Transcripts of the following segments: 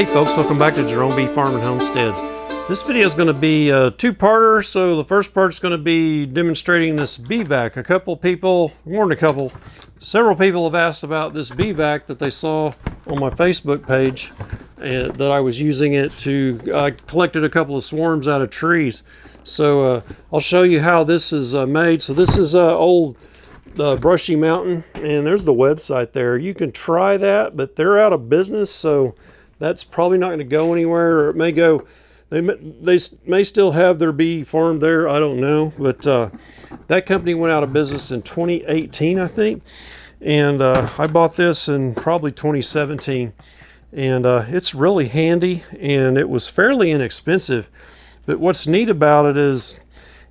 Hey folks, welcome back to Jerome Bee Farm and Homestead. This video is going to be a two-parter. So the first part is going to be demonstrating this bee vac. Several people have asked about this bee vac that they saw on my Facebook page, and that I was using it to, I collected a couple of swarms out of trees. So I'll show you how this is made. So this is old Brushy Mountain, and there's the website there. You can try that, but they're out of business, so that's probably not going to go anywhere, or it may go. They may still have their bee farm there. I don't know, but that company went out of business in 2018, I think, and I bought this in probably 2017, and it's really handy, and it was fairly inexpensive. But what's neat about it is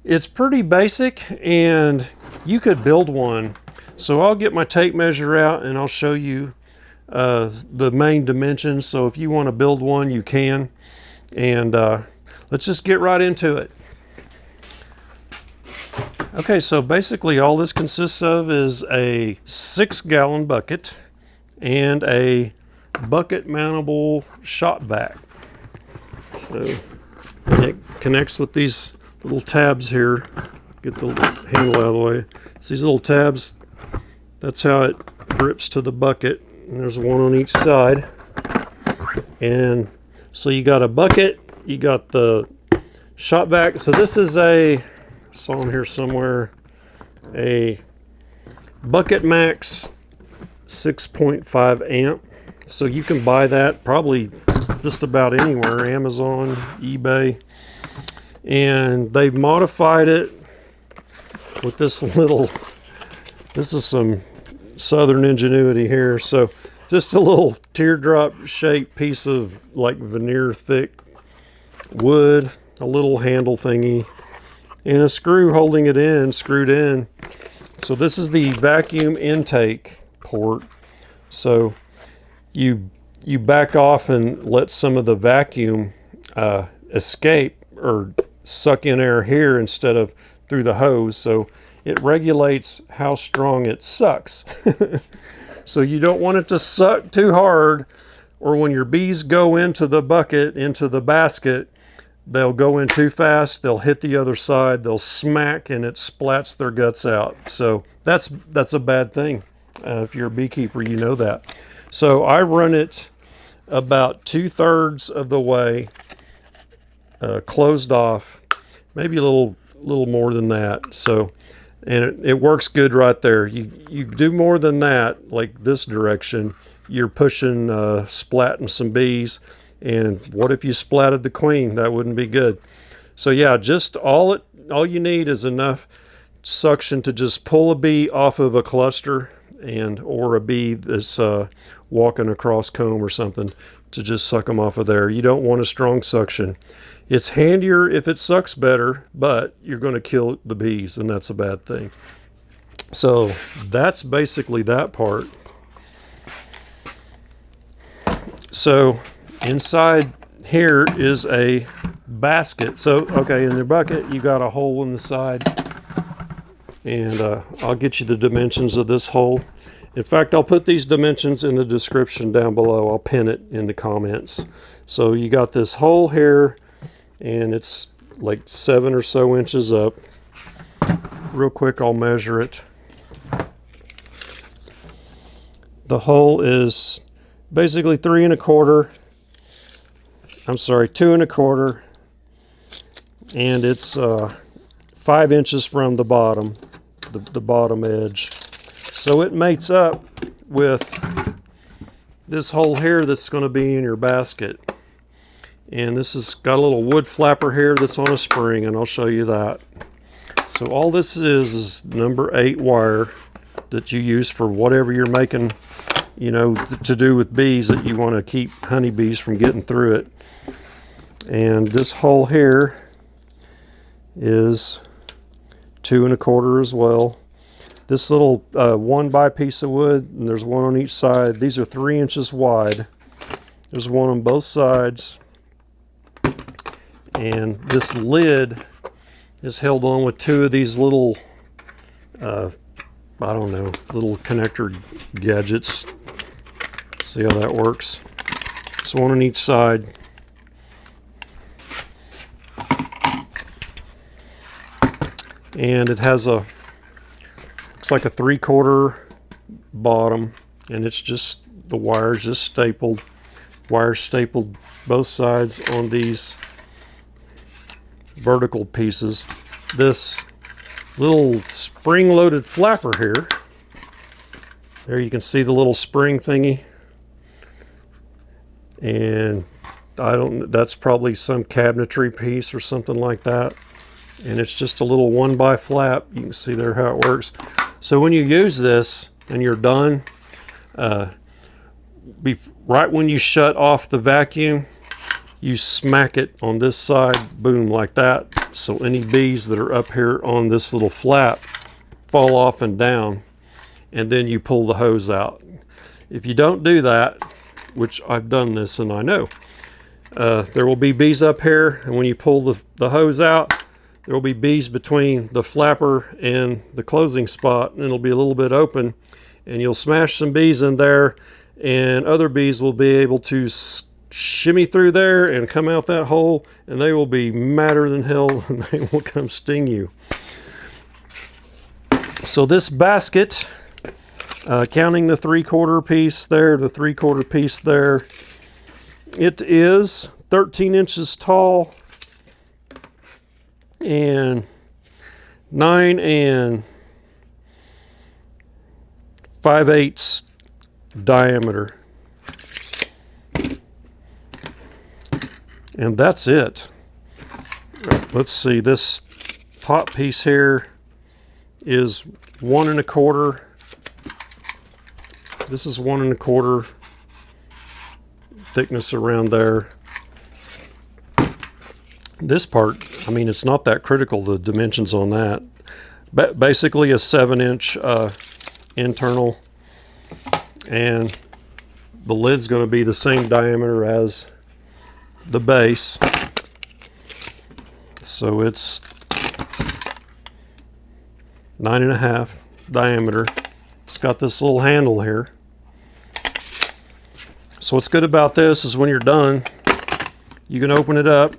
it's pretty basic, and you could build one. So I'll get my tape measure out and I'll show you the main dimensions. So if you want to build one, you can. And let's just get right into it. Okay, so basically all this consists of is a 6-gallon bucket and a bucket mountable shop vac. So it connects with these little tabs here. Get the handle out of the way. So these little tabs, that's how it grips to the bucket. And there's one on each side. And so you got a bucket, you got the shop vac. So this is I saw in here somewhere, a Bucket Max 6.5 amp. So you can buy that probably just about anywhere, Amazon, eBay. And they've modified it with this is some Southern ingenuity here. So just a little teardrop shaped piece of like veneer thick wood, a little handle thingy, and a screw holding it in, screwed in. So this is the vacuum intake port. So you back off and let some of the vacuum escape or suck in air here instead of through the hose. So it regulates how strong it sucks. So you don't want it to suck too hard, or when your bees go into the bucket, into the basket, they'll go in too fast, they'll hit the other side, they'll smack, and it splats their guts out. So that's a bad thing. If you're a beekeeper, you know that. So I run it about 2/3 of the way closed off, maybe a little more than that. So, and it works good right there. You do more than that, like this direction, you're pushing, splatting some bees. And what if you splatted the queen? That wouldn't be good. So yeah, just all you need is enough suction to just pull a bee off of a cluster, or a bee that's walking across comb or something, to just suck them off of there. You don't want a strong suction. It's handier if it sucks better, but you're going to kill the bees, and that's a bad thing. So that's basically that part. So inside here is a basket. So, okay, in the bucket, you got a hole in the side, and I'll get you the dimensions of this hole. In fact, I'll put these dimensions in the description down below. I'll pin it in the comments. So you got this hole here, and it's like 7 or so inches up. Real quick, I'll measure it. The hole is basically 3 1/4. I'm sorry, 2 1/4, and it's 5 inches from the bottom, the bottom edge. So it mates up with this hole here that's going to be in your basket. And this has got a little wood flapper here that's on a spring, and I'll show you that. So all this is number 8 wire that you use for whatever you're making, to do with bees, that you want to keep honeybees from getting through it. And this hole here is 2 1/4 as well. This little 1x piece of wood, and there's one on each side. These are 3 inches wide. There's one on both sides. And this lid is held on with 2 of these little, I don't know, little connector gadgets. See how that works? So one on each side. And it has a, looks like a 3/4 bottom, and it's just, the wires just stapled. Wires stapled both sides on these vertical pieces. This little spring-loaded flapper here, there you can see the little spring thingy, and that's probably some cabinetry piece or something like that. And it's just a little 1x flap. You can see there how it works. So when you use this and you're done, right when you shut off the vacuum, you smack it on this side, boom, like that. So any bees that are up here on this little flap fall off and down, and then you pull the hose out. If you don't do that, which I've done this and I know, there will be bees up here, and when you pull the hose out, there will be bees between the flapper and the closing spot, and it'll be a little bit open, and you'll smash some bees in there, and other bees will be able to shimmy through there and come out that hole, and they will be madder than hell, and they will come sting you. So this basket, counting the 3/4 piece there, the 3/4 piece there, it is 13 inches tall and 9 5/8 diameter. And that's it. Let's see, this top piece here is 1 1/4. This is 1 1/4 thickness around there. This part, I mean, it's not that critical, the dimensions on that. But basically a 7-inch internal, and the lid's going to be the same diameter as the base. So it's 9.5 diameter. It's got this little handle here. So what's good about this is when you're done, you can open it up,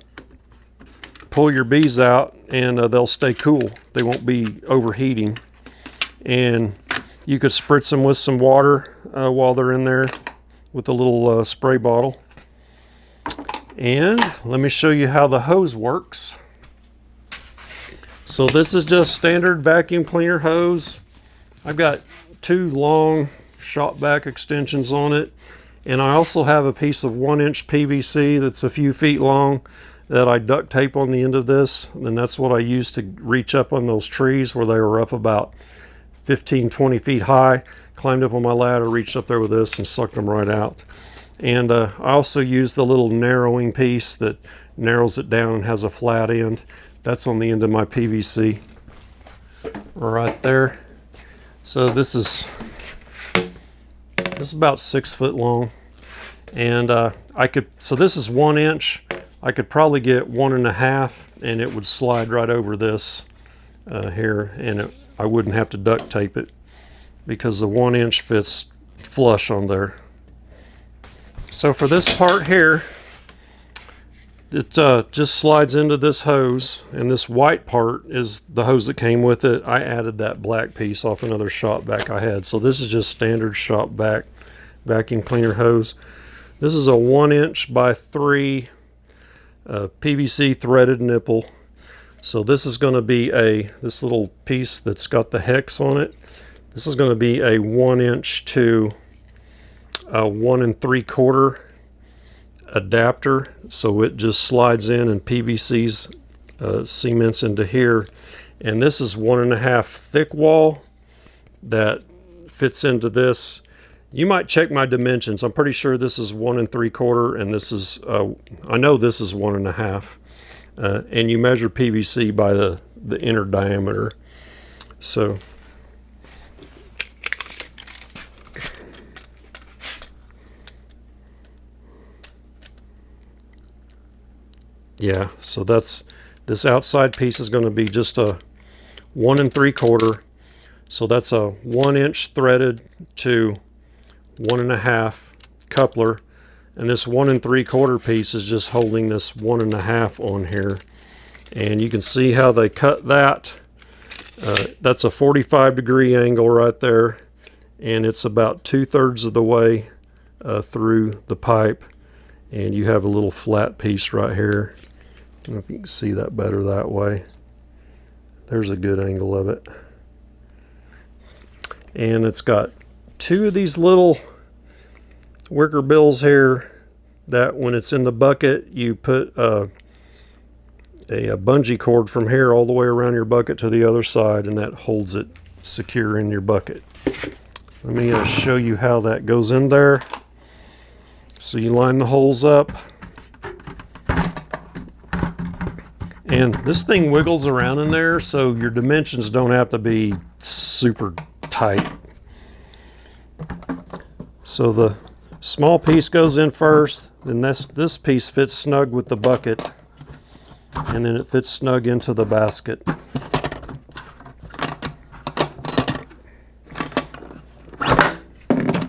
pull your bees out, and they'll stay cool. They won't be overheating. And you could spritz them with some water while they're in there with a little spray bottle. And let me show you how the hose works. So this is just standard vacuum cleaner hose. I've got 2 long shop vac extensions on it, and I also have a piece of 1-inch PVC that's a few feet long that I duct tape on the end of this, and that's what I used to reach up on those trees where they were up about 15-20 feet high. Climbed up on my ladder, reached up there with this, and sucked them right out. And I also used the little narrowing piece that narrows it down and has a flat end. That's on the end of my PVC right there. So this is about 6 foot long, and so this is 1 inch. I could probably get 1.5, and it would slide right over this here, and I wouldn't have to duct tape it because the 1 inch fits flush on there. So for this part here, it just slides into this hose, and this white part is the hose that came with it. I added that black piece off another shop vac I had. So this is just standard shop vac vacuum cleaner hose. This is a 1-inch by 3 PVC threaded nipple. So this is going to be this little piece that's got the hex on it. This is going to be a 1-inch to a 1 3/4 adapter. So it just slides in and PVC's cements into here. And this is 1.5 thick wall that fits into this. You might check my dimensions. I'm pretty sure this is 1 3/4, and this is, I know this is 1.5. And you measure PVC by the inner diameter. So yeah, so this outside piece is going to be just a 1 3/4. So that's a 1-inch threaded to 1.5 coupler, and this 1 3/4 piece is just holding this 1 1/2 on here. And you can see how they cut that. That's a 45-degree angle right there, and it's about 2/3 of the way through the pipe, and you have a little flat piece right here. I don't know if you can see that better that way. There's a good angle of it. And it's got 2 of these little wicker bills here that when it's in the bucket, you put a bungee cord from here all the way around your bucket to the other side, and that holds it secure in your bucket. Let me show you how that goes in there. So you line the holes up, and this thing wiggles around in there, so your dimensions don't have to be super tight. So the small piece goes in first, then this piece fits snug with the bucket, and then it fits snug into the basket.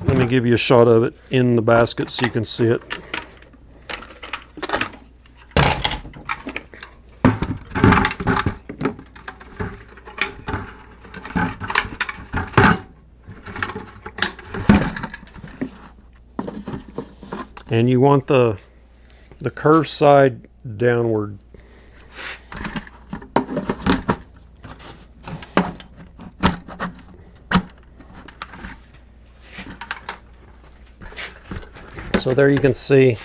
Let me give you a shot of it in the basket so you can see it. And you want the curved side downward. So there you can see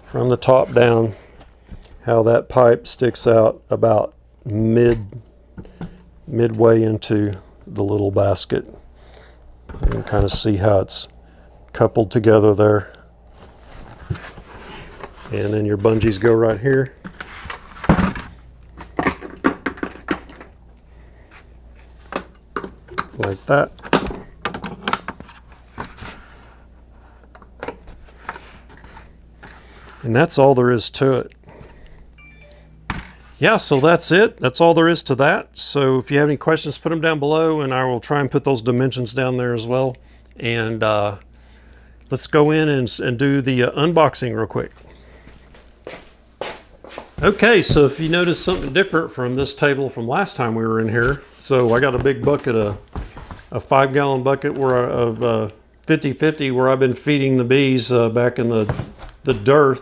from the top down how that pipe sticks out about midway into the little basket. You can kind of see how it's coupled together there. And then your bungees go right here. Like that. And that's all there is to it. Yeah, so that's it. That's all there is to that. So if you have any questions, put them down below, and I will try and put those dimensions down there as well. And let's go in and do the unboxing real quick. Okay, so if you notice something different from this table from last time we were in here, so I got a big bucket, a 5-gallon bucket of 50/50 where I've been feeding the bees back in the dirt.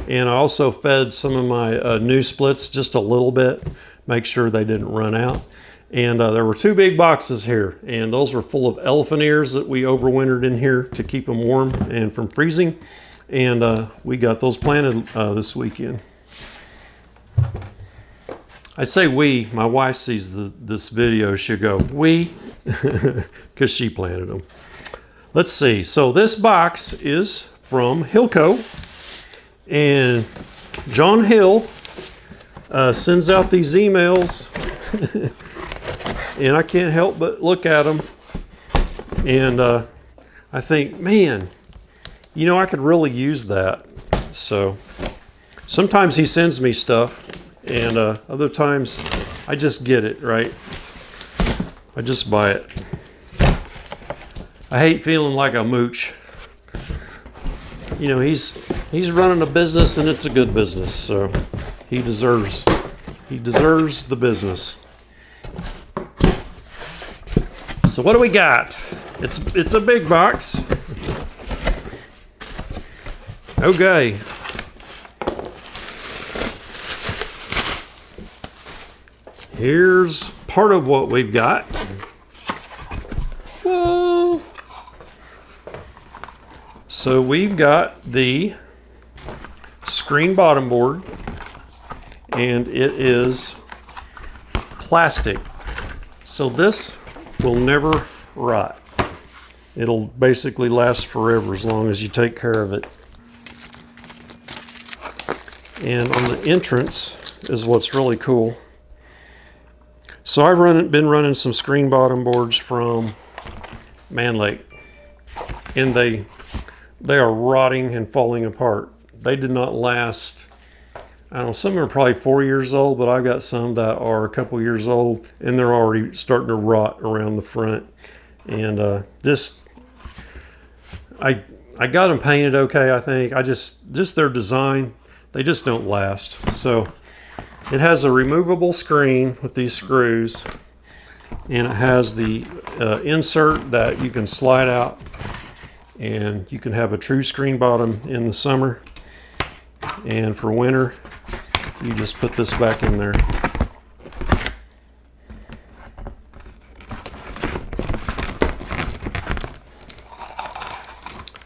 And I also fed some of my new splits just a little bit, make sure they didn't run out. And there were 2 big boxes here, and those were full of elephant ears that we overwintered in here to keep them warm and from freezing. And we got those planted this weekend. I say we, my wife sees this video, she'll go, we, because she planted them. Let's see, so this box is from Hillco, and John Hill sends out these emails, and I can't help but look at them, and I think, man, you know, I could really use that. So sometimes he sends me stuff, and other times I just get it, right? I just buy it. I hate feeling like a mooch. You know, he's running a business, and it's a good business, so he deserves the business. So what do we got? It's a big box. Okay. Here's part of what we've got. Whoa. So we've got the screen bottom board, and it is plastic. So this will never rot. It'll basically last forever as long as you take care of it. And on the entrance is what's really cool. So I've been running some screen bottom boards from Man Lake, and they are rotting and falling apart. They did not last. I don't know, some of them are probably 4 years old, but I've got some that are a couple years old, and they're already starting to rot around the front. And I I got them painted okay, I think. I just their design, they just don't last. So it has a removable screen with these screws, and it has the insert that you can slide out, and you can have a true screen bottom in the summer, and for winter you just put this back in there.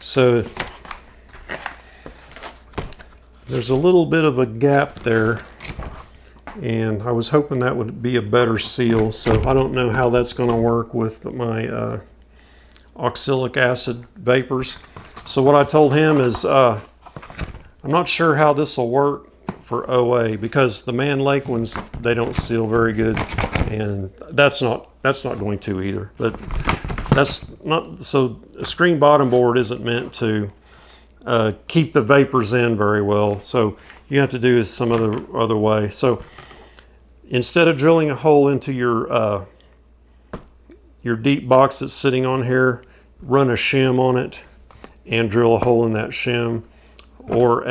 So there's a little bit of a gap there, and I was hoping that would be a better seal. So I don't know how that's going to work with my oxalic acid vapors. So what I told him is I'm not sure how this will work for OA, because the Man Lake ones, they don't seal very good, and that's not going to either. But that's not, so a screen bottom board isn't meant to keep the vapors in very well. So you have to do it some other way. So instead of drilling a hole into your deep box that's sitting on here, run a shim on it and drill a hole in that shim, or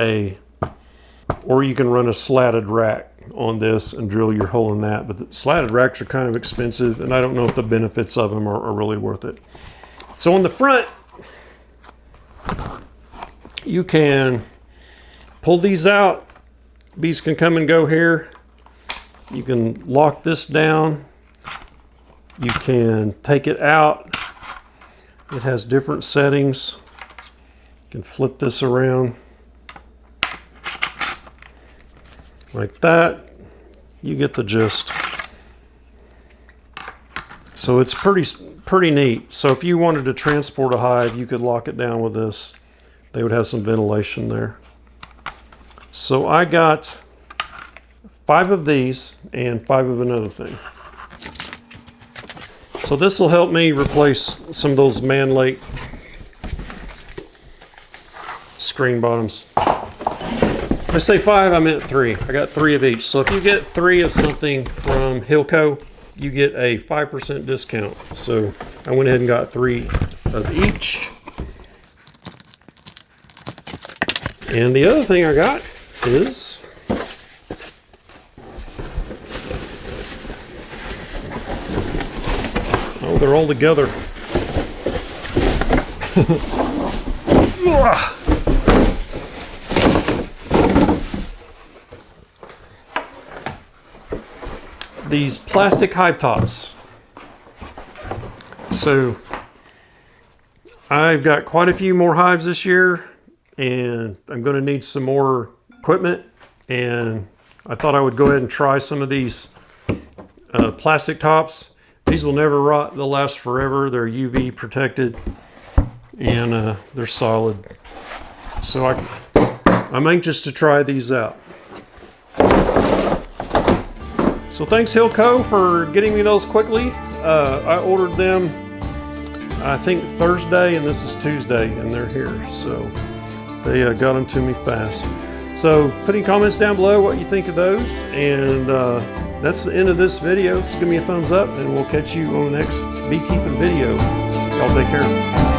you can run a slatted rack on this and drill your hole in that. But the slatted racks are kind of expensive, and I don't know if the benefits of them are really worth it. So on the front, you can pull these out. Bees can come and go here. You can lock this down. You can take it out. It has different settings. You can flip this around like that. You get the gist. So it's pretty neat. So if you wanted to transport a hive, you could lock it down with this. They would have some ventilation there. So I got 5 of these and 5 of another thing. So this will help me replace some of those Man Lake screen bottoms. When I say 5, I meant 3. I got 3 of each. So if you get 3 of something from Hillco, you get a 5% discount. So I went ahead and got 3 of each. And the other thing I got is oh, they're all together. These plastic hive tops. So I've got quite a few more hives this year, and I'm going to need some more equipment, and I thought I would go ahead and try some of these plastic tops. These will never rot. They'll last forever. They're UV protected, and they're solid. So I'm anxious to try these out. So thanks Hillco for getting me those quickly. I ordered them, I think Thursday, and this is Tuesday, and they're here. So they got them to me fast. So put any comments down below what you think of those, and that's the end of this video. So give me a thumbs up, and we'll catch you on the next beekeeping video. Y'all take care.